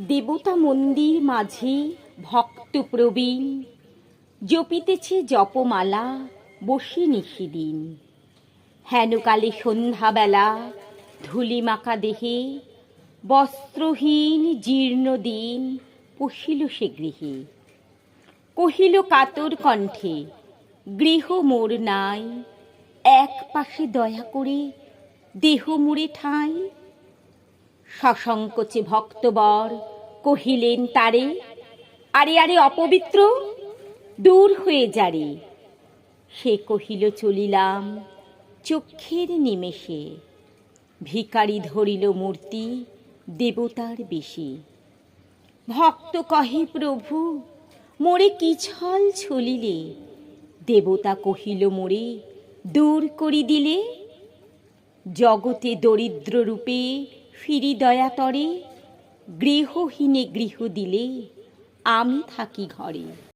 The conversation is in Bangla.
দেবতা মন্দির মাঝে ভক্ত প্রবীণ জপিতেছে জপমালা বসে নিশিদিন। হেনকালে সন্ধ্যাবেলা ধূলিমাখা দেহে বস্ত্রহীন জীর্ণ দিন পশিল সে গৃহে। কহিল কাতর কণ্ঠে, গৃহ মোর নাই, এক পাশে দয়া করে দেহ মুড়ে ঠাঁই। সসংকোচে ভক্তবর কহিলেন তারে, আরে আরে অপবিত্র, দূর হয়ে যারে। সে কহিল চলিলাম চক্ষের নিমেষে, ভিখারি ধরিল মূর্তি দেবতার বেশে। ভক্ত কহে প্রভু মোরে কি ছল ছলিলে, দেবতা কহিল মোরে দূর করি দিলে। জগতে দরিদ্র রূপে ফিরি দয়াতরে, গৃহহীনে গৃহ দিলে আমি থাকি ঘরে।